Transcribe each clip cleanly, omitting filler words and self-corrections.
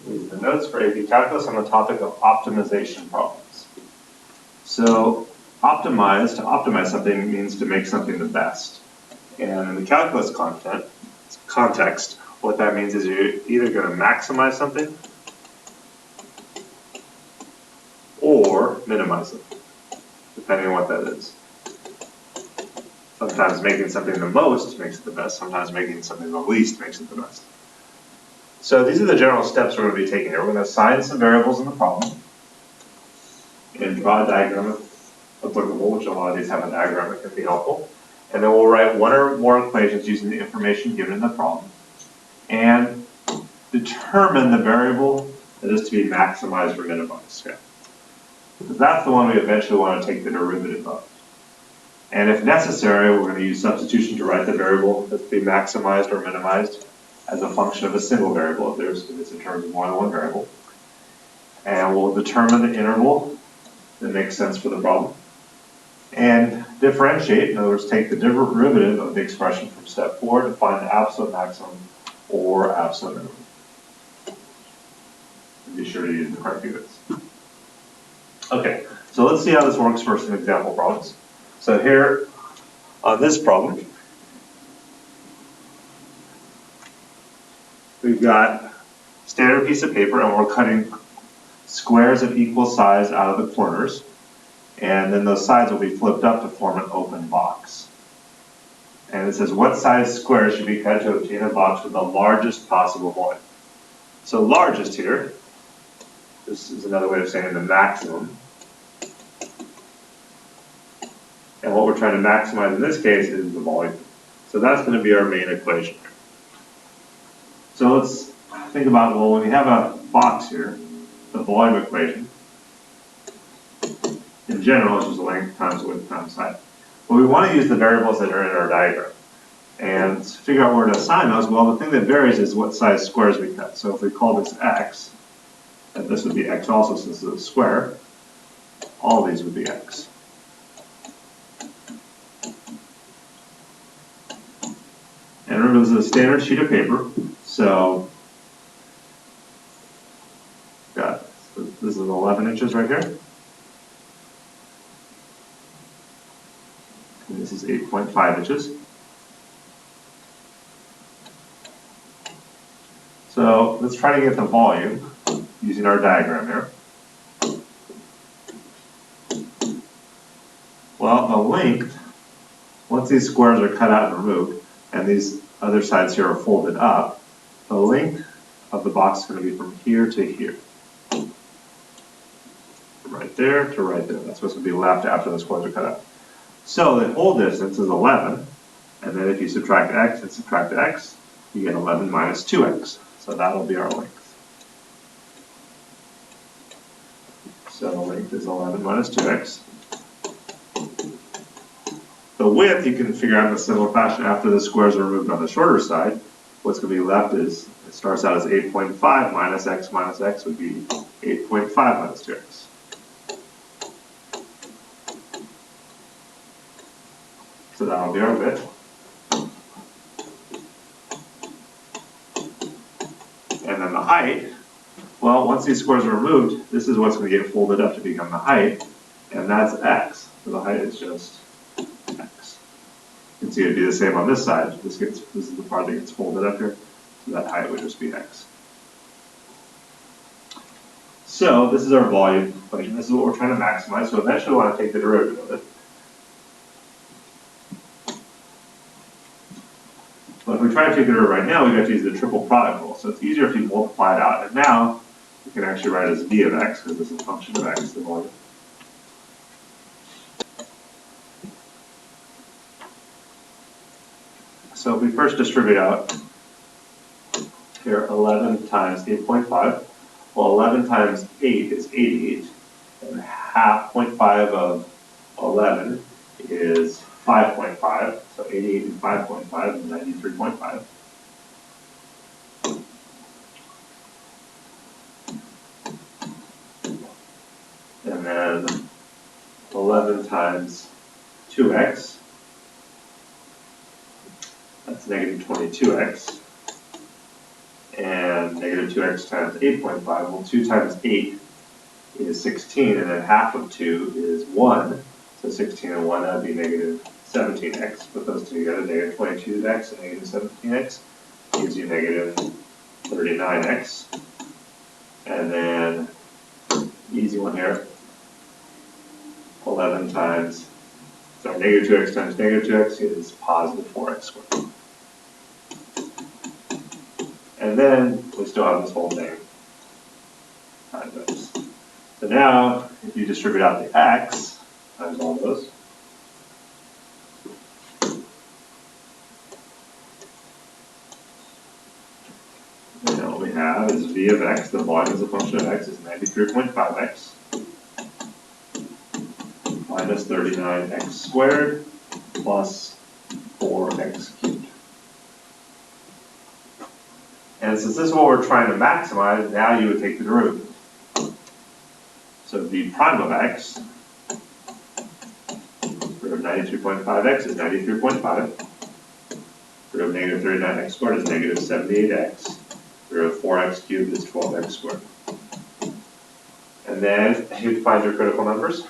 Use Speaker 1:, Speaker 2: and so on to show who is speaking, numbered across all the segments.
Speaker 1: These are the notes for AP Calculus on the topic of optimization problems. So to optimize something means to make something the best. And in the calculus context, what that means is you're either going to maximize something or minimize it, depending on what that is. Sometimes making something the most makes it the best, sometimes making something the least makes it the best. So these are the general steps we're going to be taking here. We're going to assign some variables in the problem and draw a diagram if applicable, which a lot of these have a diagram that can be helpful. And then we'll write one or more equations using the information given in the problem and determine the variable that is to be maximized or minimized. Okay? Because that's the one we eventually want to take the derivative of. And if necessary, we're going to use substitution to write the variable that's to be maximized or minimized as a function of a single variable if it's in terms of more than one variable. And we'll determine the interval that makes sense for the problem. And differentiate, in other words, take the derivative of the expression from step 4 to find the absolute maximum or absolute minimum. And be sure to use the correct units. Okay, so let's see how this works for some example problems. So here on this problem, we've got a standard piece of paper and we're cutting squares of equal size out of the corners. And then those sides will be flipped up to form an open box. And it says what size squares should be cut to obtain a box with the largest possible volume. So largest here, this is another way of saying the maximum. And what we're trying to maximize in this case is the volume. So that's going to be our main equation. So let's think about, well, when we have a box here, the volume equation, in general, it's just length times width times height. But we want to use the variables that are in our diagram. And to figure out where to assign those, well, the thing that varies is what size squares we cut. So if we call this x, and this would be x also since it's a square, all these would be x. And remember, this is a standard sheet of paper, so this is 11 inches right here. And this is 8.5 inches. So let's try to get the volume using our diagram here. Well, the length, once these squares are cut out and removed, and these other sides here are folded up, the length of the box is going to be from here to here. From right there to right there. That's what's going to be left after the squares are cut out. So the whole distance is 11, and then if you subtract x and subtract x, you get 11 minus 2x. So that'll be our length. So the length is 11 minus 2x. The width you can figure out in a similar fashion after the squares are removed on the shorter side. What's going to be left is, it starts out as 8.5 minus x would be 8.5 minus 2x. So that'll be our width. And then the height, well, once these squares are removed, this is what's going to get folded up to become the height, and that's x. So the height is just x. You can see it'd be the same on this side. This is the part that gets folded up here, so that height would just be x. So this is our volume equation. This is what we're trying to maximize, so eventually we want to take the derivative of it. But if we try to take it over right now, we have to use the triple product rule. So it's easier if you multiply it out. And now we can actually write it as v of x, because this is a function of x, the volume. So if we first distribute out here 11 times 8.5, well, 11 times 8 is 88, and half 0.5 of 11 is 5.5, so 88 and 5.5 is 93.5. And then 11 times 2x, that's negative 22x. and negative 2x times 8.5. Well, 2 times 8 is 16, and then half of 2 is 1. So 16 and 1, that would be negative 17x. Put those two together, negative 22x and negative 17x gives you negative 39x. And then, easy one here, 11 times, sorry, negative 2x times negative 2x is positive 4x squared. And then we still have this whole thing times x. So now, if you distribute out the x times all those, then what we have is v of x, the volume as a function of x, is 93.5x minus 39x squared plus 4x cubed. And since this is what we're trying to maximize, now you would take the derivative. So v prime of x, root of 93.5x is 93.5. Root of negative 39x squared is negative 78x. Root of 4x cubed is 12x squared. And then you find your critical numbers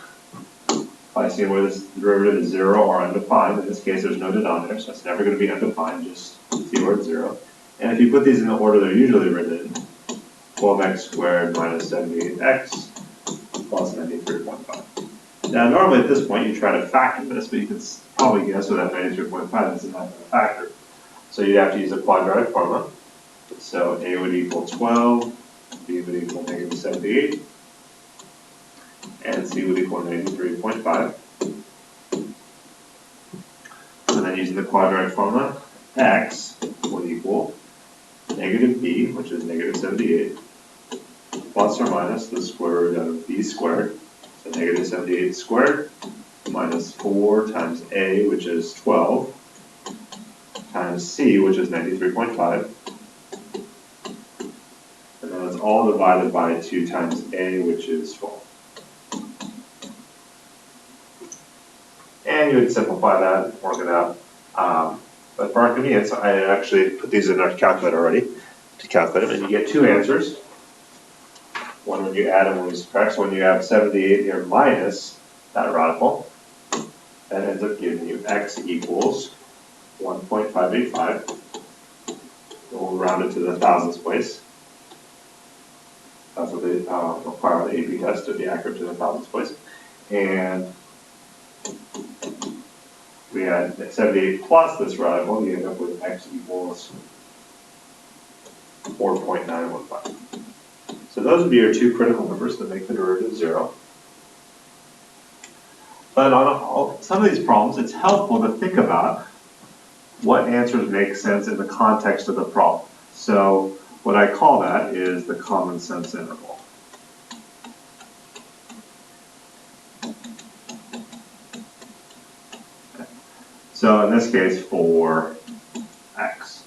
Speaker 1: by seeing where this derivative is 0 or undefined. In this case, there's no denominator, so it's never going to be undefined, just see where it's 0. And if you put these in the order they're usually written in, 12x squared minus 78x plus 93.5. Now, normally at this point, you try to factor this, but you can probably guess with that 93.5 this is not going to factor. So you'd have to use a quadratic formula. So a would equal 12, b would equal negative 78, and c would equal 93.5. And then using the quadratic formula, x would equal negative b, which is negative 78, plus or minus the square root of b squared, so negative 78 squared, minus 4 times a, which is 12, times c, which is 93.5. And then it's all divided by 2 times a, which is 12. And you would simplify that, work it out. But for our convenience, I actually put these in our calculator already to calculate them, and you get two answers. One when you add and one when you subtract. So when you have 78 here minus that radical, that ends up giving you x equals 1.585. We'll round it to the thousandths place. That's what they require on the AP test, to be accurate to the thousandths place. And we had 78 plus this radical, you end up with x equals 4.915. So those would be your two critical numbers that make the derivative 0. But on some of these problems, it's helpful to think about what answers make sense in the context of the problem. So what I call that is the common sense interval. So in this case, for x,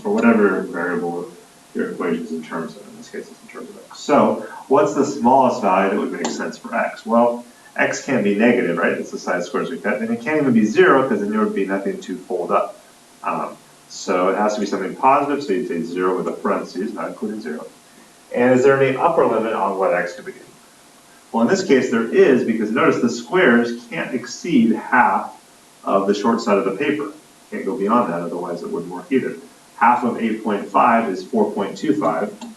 Speaker 1: for whatever variable your equation is in terms of, in this case it's in terms of x. So what's the smallest value that would make sense for x? Well, x can't be negative, right? It's the side squares we cut. And it can't even be 0 because then there would be nothing to fold up. So it has to be something positive, so you'd say 0 with a parentheses, not including 0. And is there any upper limit on what x could be? Well, in this case there is, because notice the squares can't exceed half of the short side of the paper. Can't go beyond that, otherwise it wouldn't work either. Half of 8.5 is 4.25,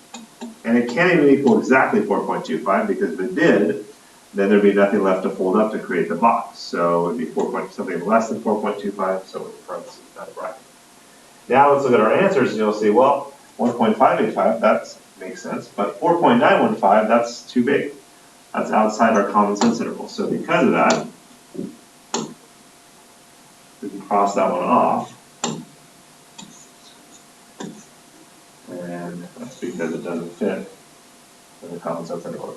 Speaker 1: and it can't even equal exactly 4.25, because if it did, then there'd be nothing left to fold up to create the box. So it'd be something less than 4.25, so with parentheses, not a bracket. Now let's look at our answers, and you'll see, well, 1.585, that makes sense, but 4.915, that's too big. That's outside our common sense interval. So because of that, we can cross that one off. And that's because it doesn't fit in the common sense interval.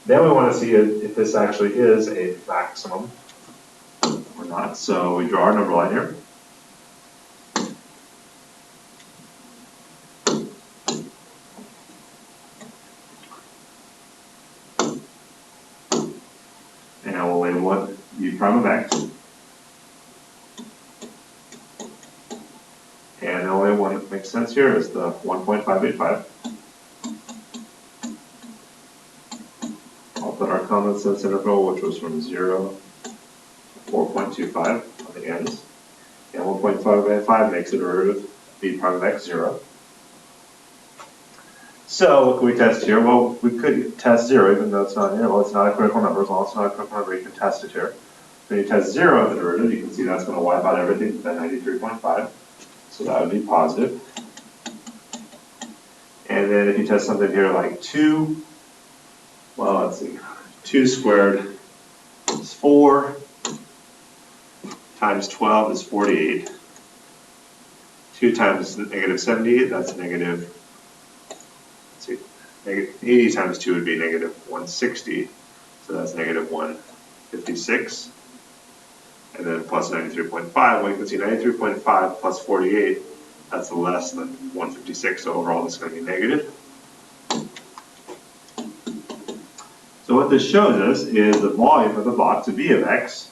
Speaker 1: Then we want to see if this actually is a maximum or not. So we draw our number line here. And we'll label it u prime of x. And the only one that makes makes sense here is the 1.585. I'll put our common sense interval, which was from 0 to 4.25 on the ends. And 1.585 makes a derivative of b prime of x 0. So what can we test here? Well, we could test 0, even though it's not an interval. It's not a critical number. As long as it's not a critical number, you can test it here. When you test 0 of the derivative, you can see that's going to wipe out everything to 93.5. So that would be positive. And then if you test something here like 2, well, let's see. 2 squared is 4, times 12 is 48. 2 times negative 78, that's negative, let's see, negative 80 times 2 would be negative 160. So that's negative 156. And then plus 93.5, well, you can see 93.5 plus 48, that's less than 156, so overall this is going to be negative. So what this shows us is the volume of the box, v of x,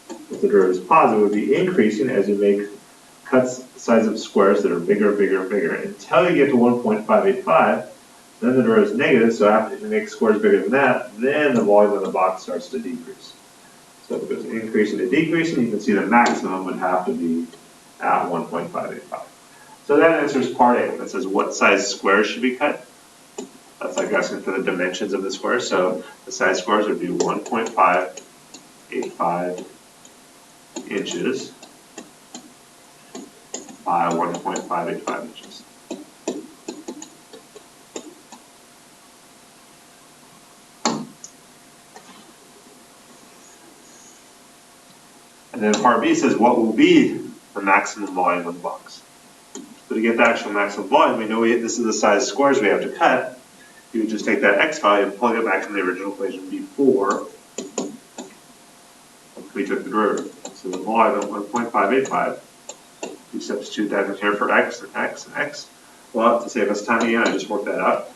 Speaker 1: if the derivative is positive, would be increasing as you make cuts size of squares that are bigger, bigger, bigger, until you get to 1.585, then the derivative is negative, so after you make squares bigger than that, then the volume of the box starts to decrease. So if it goes increasing to decreasing, you can see the maximum would have to be at 1.585. So that answers part A. That says what size squares should be cut. That's like asking for the dimensions of the square. So the size squares would be 1.585 inches by 1.585 inches. And then part B says what will be the maximum volume of the box. So to get the actual maximum volume, we know this is the size squares we have to cut. You would just take that x value and plug it back in the original equation before we took the derivative. So the volume of 1.585, you substitute that in here for x and x and x. Well, to save us time again, I just worked that out.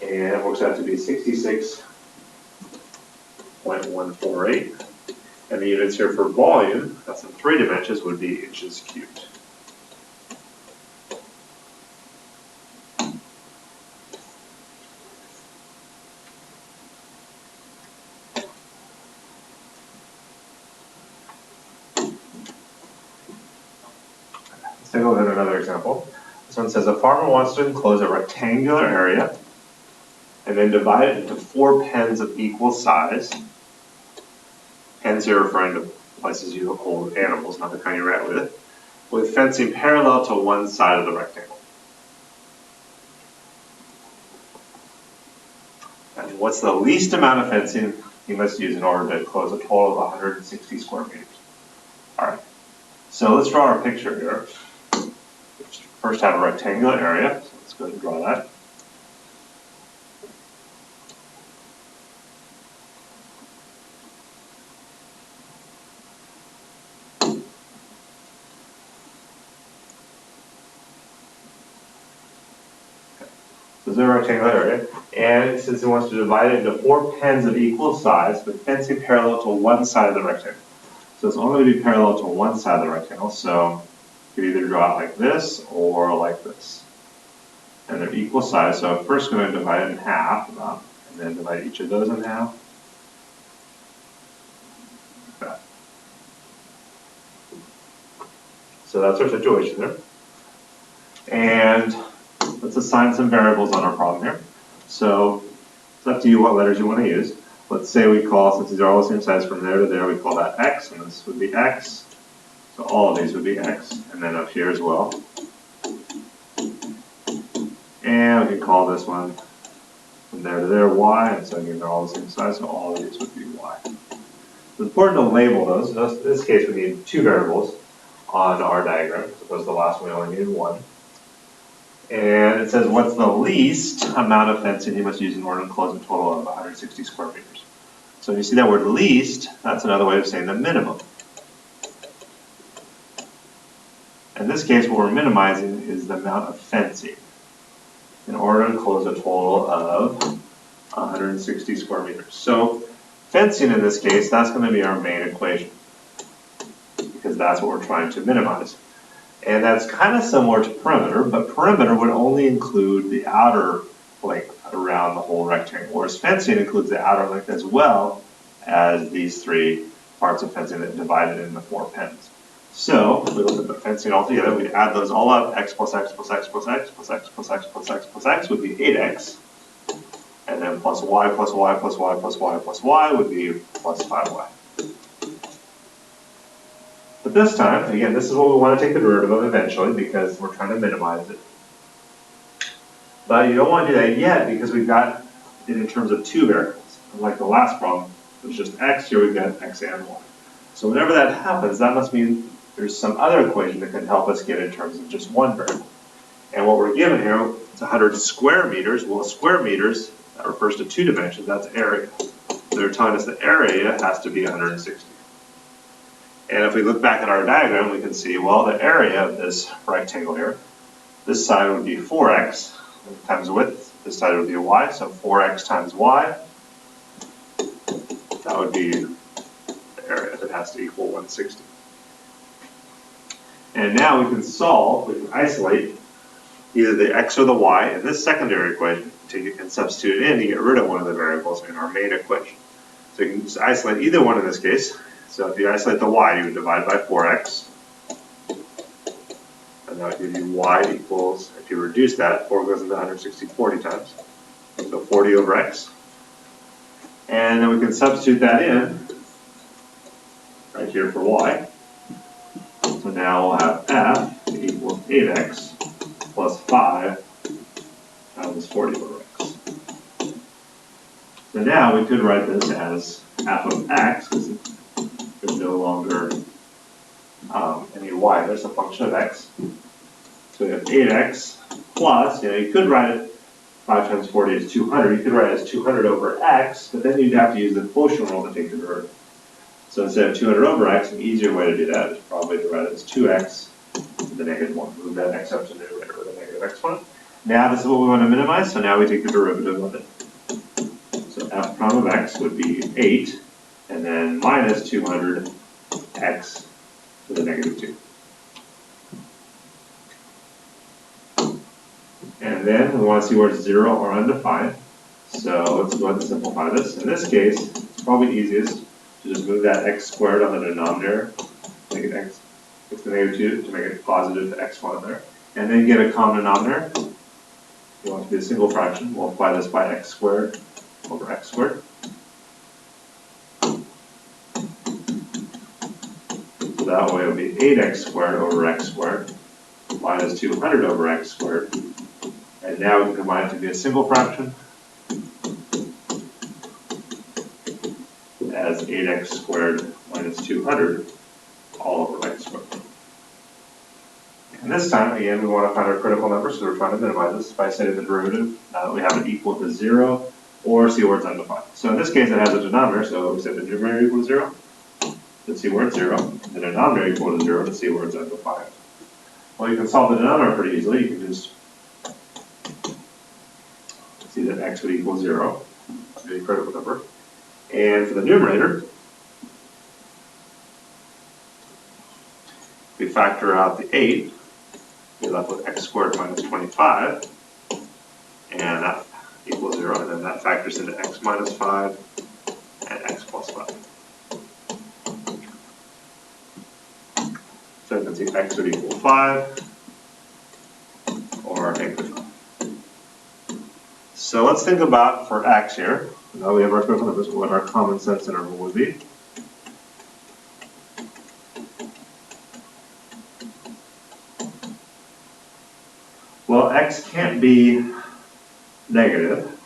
Speaker 1: And it works out to be 66.148. And the units here for volume, that's in 3 dimensions, would be inches cubed. Let's take a look at another example. This one says a farmer wants to enclose a rectangular area and then divide it into 4 pens of equal size. Pens here referring to places you hold animals, not the kind you rat with fencing parallel to one side of the rectangle. And what's the least amount of fencing you must use in order to enclose a total of 160 square meters? All right, so let's draw our picture here. First have a rectangular area, so let's go ahead and draw that. So this is a rectangular area, and since it wants to divide it into 4 pens of equal size, but fencing parallel to one side of the rectangle. So it's only going to be parallel to one side of the rectangle, so you could either draw it like this or like this. And they're equal size, so I'm first going to divide it in half, and then divide each of those in half. Like that. So that's our situation there. And let's assign some variables on our problem here. So it's up to you what letters you want to use. Let's say we call, since these are all the same size from there to there, we call that x, and this would be x. So all of these would be x, and then up here as well. And we can call this one from there to there y, and so again they're all the same size, so all of these would be y. It's important to label those. In this case we need 2 variables on our diagram, as opposed to the last one we only needed 1. And it says what's the least amount of fencing you must use in order to enclose a total of 160 square meters. So if you see that word least, that's another way of saying the minimum. In this case, what we're minimizing is the amount of fencing in order to enclose a total of 160 square meters. So fencing in this case, that's going to be our main equation, because that's what we're trying to minimize. And that's kind of similar to perimeter, but perimeter would only include the outer length around the whole rectangle, whereas fencing includes the outer length as well as these three parts of fencing that divide it into 4 pins. So if we look at the fencing all together, we add those all up, x plus x plus x plus x plus x plus x plus x plus x would be 8x. And then plus y plus y plus y plus y plus y would be plus 5y. But this time, again, this is what we want to take the derivative of eventually because we're trying to minimize it. But you don't want to do that yet because we've got it in terms of 2 variables. Unlike the last problem, it was just x, here we've got x and y. So whenever that happens, that must mean there's some other equation that can help us get in terms of just 1 variable. And what we're given here is 100 square meters. Well, square meters, that refers to 2 dimensions, that's area. So they're telling us the area has to be 160. And if we look back at our diagram, we can see, well, the area of this rectangle here, this side would be 4x times width, this side would be y, so 4x times y, that would be the area that has to equal 160. And now we can solve, we can isolate either the x or the y in this secondary equation, take it and substitute it in to get rid of one of the variables in our main equation. So you can just isolate either one in this case. So if you isolate the y, you would divide by 4x. And that would give you y equals, if you reduce that, 4 goes into 160 40 times. So 40 over x. And then we can substitute that in right here for y. So now we'll have f equals 8x plus 5 times 40 over x. So now we could write this as f of x, because there's no longer any y, there's a function of x. So we have 8x plus, you could write it 5 times 40 is 200. You could write it as 200 over x, but then you'd have to use the quotient rule to take the derivative. So instead of 200 over x, an easier way to do that is probably to write it as 2x to the negative 1. Move that x up to the numerator with a negative exponent. Now this is what we want to minimize, so now we take the derivative of it. So f prime of x would be 8, and then minus 200x to the negative 2. And then we want to see where it's 0 or undefined. So let's go ahead and simplify this. In this case, it's probably easiest to just move that x squared on the denominator, make it x to the negative 2 to make it positive x1 there. And then get a common denominator. We want it to be a single fraction. We'll apply this by x squared over x squared. So that way it will be 8x squared over x squared minus 200 over x squared. And now we can combine it to be a single fraction as 8x squared minus 200 all over x squared. And this time, again, we want to find our critical number, so we're trying to minimize this by setting the derivative now that we have it equal to 0 or see where it's undefined. So in this case, it has a denominator, so we set the numerator equal to 0. Let's see where it's 0. The denominator equal to 0 to see where it's undefined. Well, you can solve the denominator pretty easily. You can just see that x would equal 0, the critical number. And for the numerator, we factor out the 8, we're left with x squared minus 25, and that equals 0, and then that factors into x minus 5 and x plus 5. So you can see x would equal 5 or negative 5. So let's think about for x here. Now we have our critical numbers, what our common sense interval would be. Well, x can't be negative,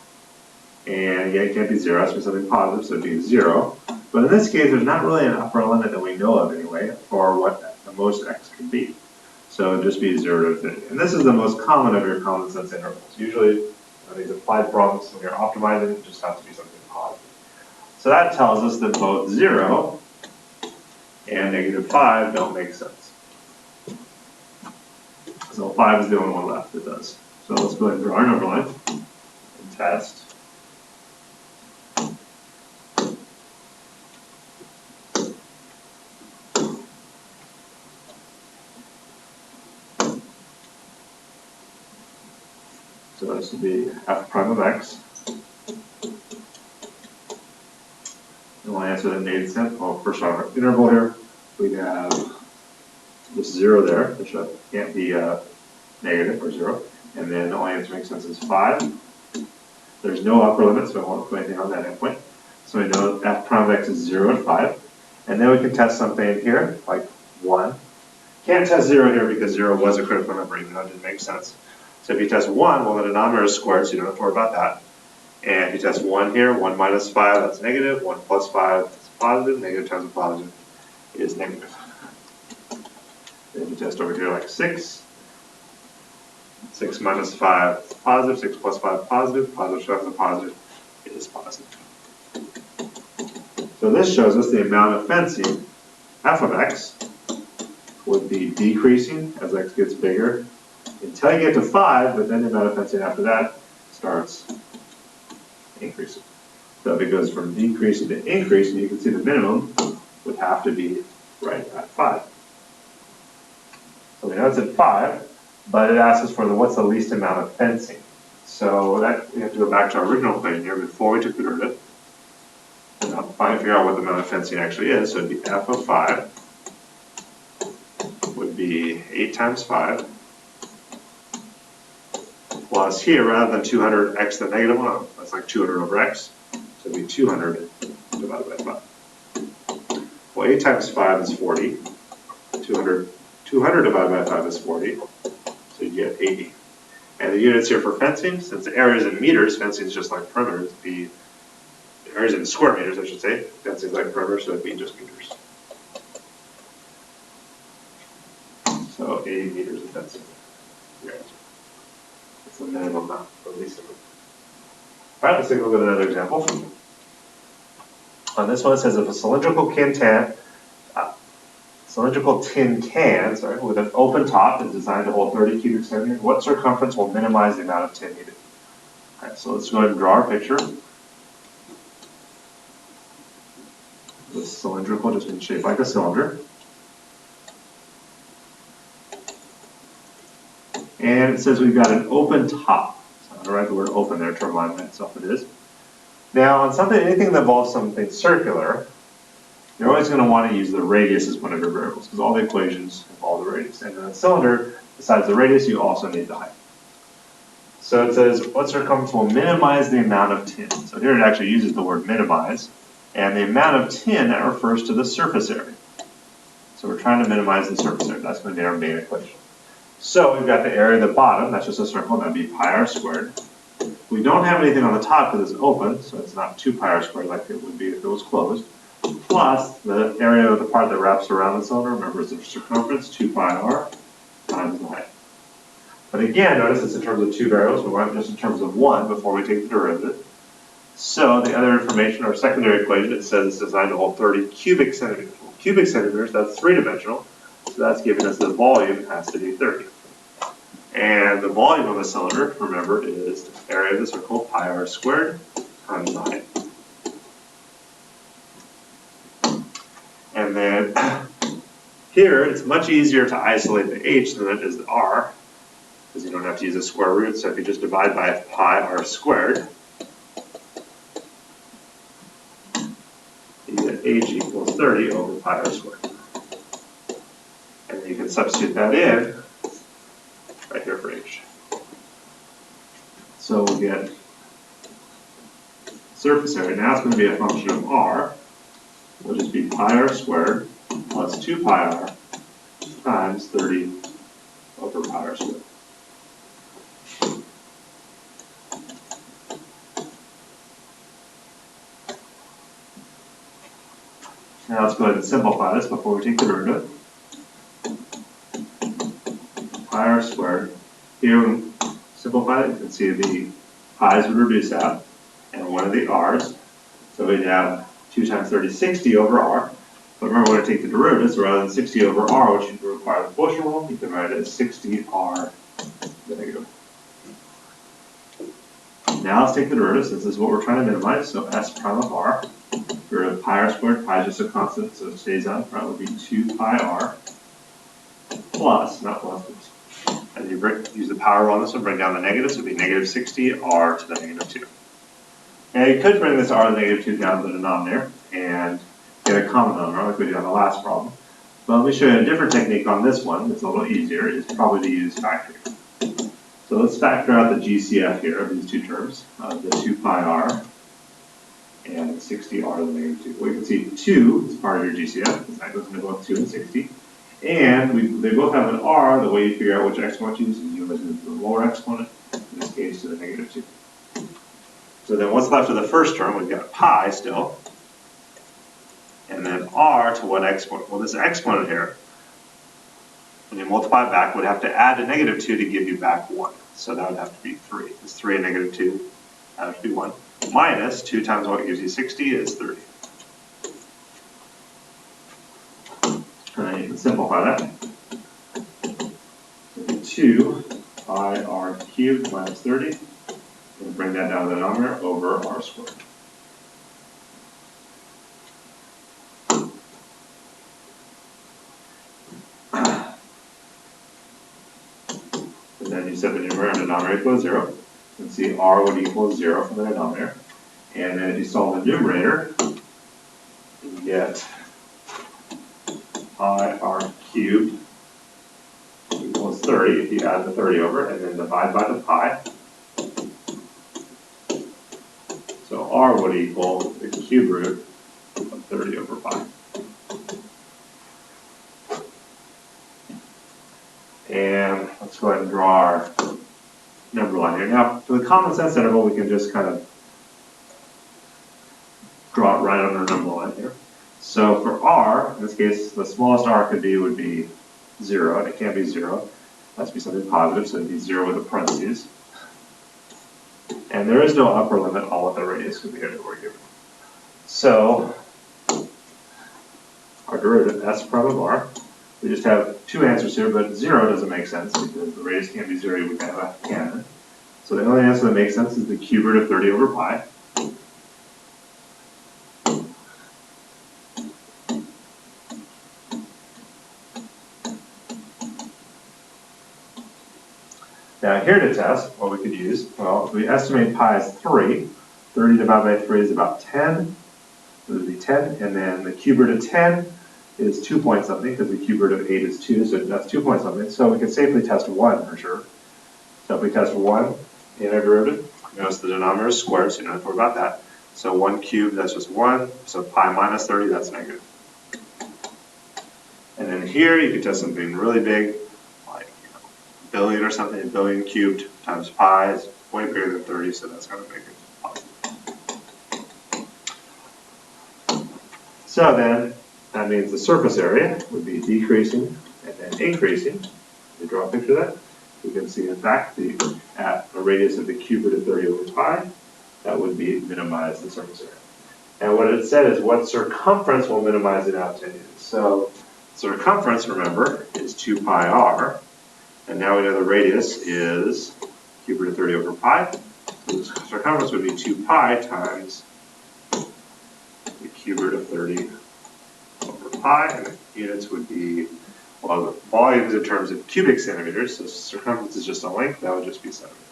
Speaker 1: and yet it can't be 0, it has to be something positive, so it would be 0. But in this case, there's not really an upper limit that we know of anyway, for what the most x can be. So it would just be 0 to infinity. And this is the most common of your common sense intervals. Usually, these applied problems, when you're optimizing, it just has to be something positive. So that tells us that both 0 and negative 5 don't make sense. So 5 is the only one left that does. So let's go ahead and draw our number line and test. So this would be f prime of x. And we'll answer that made sense. Well, first on our interval here, we have this 0 there, which can't be negative or 0. And then the only answer makes sense is 5. There's no upper limit, so I won't put anything on that endpoint. So we know f prime of x is 0 and 5. And then we can test something here, like 1. Can't test 0 here because 0 was a critical number, even though it didn't make sense. So if you test 1, well, the denominator is squared, so you don't have to worry about that. And if you test 1 here, 1 minus 5, that's negative. 1 plus 5 is positive. Negative times a positive is negative. Then you test over here like 6. 6 minus 5 is positive. 6 plus 5 positive. Positive times a positive is positive. So this shows us the amount of fencing, f of x, would be decreasing as x gets bigger until you get to 5, but then the amount of fencing after that starts increasing. So if it goes from decreasing to increasing, you can see the minimum would have to be right at 5. So we know it's at 5, but it asks us for what's the least amount of fencing. So that we have to go back to our original equation here before we took the derivative. And I'll figure out what the amount of fencing actually is. So it'd be f of 5 would be 8 times 5 plus here, rather than 200 x the negative 1, that's like 200 over x. So it'd be 200 divided by 5. Well, 8 times 5 is 40. 200 divided by 5 is 40. So you get 80. And the units here for fencing, since the area is in meters, fencing is just like perimeters, it'd be areas in square meters, I should say. Fencing is like perimeter, so it'd be just meters. So 80 meters of fencing. It's the minimum amount, or at least. All right, let's take a look at another example. On this one, it says if a cylindrical tin can, with an open top is designed to hold 30 cubic centimeters, what circumference will minimize the amount of tin needed? All right, so let's go ahead and draw our picture. This cylindrical just means shaped like a cylinder. And it says we've got an open top. So I'm going to write the word open there to remind myself it is. Now, on anything that involves something circular, you're always going to want to use the radius as one of your variables because all the equations involve the radius. And in a cylinder, besides the radius, you also need the height. So it says what circumference will minimize the amount of tin. So here it actually uses the word minimize. And the amount of tin, that refers to the surface area. So we're trying to minimize the surface area. That's going to be our main equation. So we've got the area at the bottom, that's just a circle, that'd be pi r squared. We don't have anything on the top because it's open, so it's not 2 pi r squared like it would be if it was closed. Plus the area of the part that wraps around the cylinder, remember it's the circumference, 2 pi r times the height. But again, notice it's in terms of 2 variables, we want it just in terms of 1 before we take the derivative. So the other information, our secondary equation, it says it's designed to hold 30 cubic centimeters. Well, cubic centimeters, that's 3-dimensional. So that's giving us the volume has to be 30. And the volume of a cylinder, remember, is the area of the circle, pi r squared times the height. And then here, it's much easier to isolate the h than it is the r, because you don't have to use a square root. So if you just divide by pi r squared, you get h equals 30 over pi r squared. And you can substitute that in right here for h. So we'll get surface area. Now it's going to be a function of r, which is be pi r squared plus 2 pi r times 30 over pi r squared. Now let's go ahead and simplify this before we take the derivative. Pi r squared. Here, when we simplify it, you can see the pi's would reduce out, and one of the r's. So we'd have 2 times 30, 60 over r. But remember, when I take the derivative, so rather than 60 over r, which would require the quotient rule, you can write it as 60r negative. Now let's take the derivative, since this is what we're trying to minimize. So s prime of r, derivative of pi r squared, pi is just a constant, so it stays on front, would be 2 pi r plus, not plus, And you use the power rule on this one, bring down the negatives, it would be negative 60 r to the negative 2. Now you could bring this r to the negative 2 down to the denominator and get a common denominator like we did on the last problem. But let me show you a different technique on this one that's a little easier, is probably to use factoring. So let's factor out the GCF here of these two terms, the 2 pi r and 60 r to the negative 2. Well, you can see 2 is part of your GCF, because that goes into both 2 and 60. And they both have an r. The way you figure out which exponent to use is you always move to the lower exponent, in this case to the negative 2. So then what's left of the first term? We've got pi still. And then r to what exponent? Well, this exponent here, when you multiply it back, would have to add a negative 2 to give you back 1. So that would have to be 3. It's 3 and negative 2. That would have to be 1. Minus 2 times what gives you 60 is 30. And then you can simplify that. So 2 pi r cubed minus 30. We'll bring that down to the denominator over r squared. And then you set the numerator and denominator equals 0. You can see r would equal 0 from the denominator. And then if you solve the numerator, you get pi r cubed equals 30 if you add the 30 over, and then divide by the pi. So r would equal the cube root of 30 over pi. And let's go ahead and draw our number line here. Now, for the common sense interval, we can just kind of draw it right on our number line here. So for r, in this case, the smallest r could be would be 0, and it can't be 0. It has to be something positive, so it'd be 0 with a parentheses. And there is no upper limit, all with the radius because we have we're given. So our derivative, s prime of r, we just have two answers here, but 0 doesn't make sense because the radius can't be 0, we can have a canon. So the only answer that makes sense is the cube root of 30 over pi. Now here to test, what we could use, well, if we estimate pi as 3, 30 divided by 3 is about 10. So it would be 10, and then the cube root of 10 is 2 point something, because the cube root of 8 is 2, so that's 2 point something. So we can safely test 1 for sure. So if we test 1 in our derivative, notice the denominator is squared, so you don't have to worry about that. So 1 cubed, that's just 1. So pi minus 30, that's negative. And then here you can test something really big, like a billion or something. A billion cubed times pi is way bigger than 30, so that's going to make it positive. So then, that means the surface area would be decreasing and then increasing. We draw a picture of that. You can see, in fact, at a radius of the cube root of 30 over pi, that would be minimize the surface area. And what it said is what circumference will minimize it out to is. So circumference, remember, is 2 pi r. And now we know the radius is cube root of 30 over pi. So the circumference would be 2 pi times the cube root of 30 over pi, and the units would be, well, the volumes in terms of cubic centimeters, so circumference is just a length, that would just be centimeters.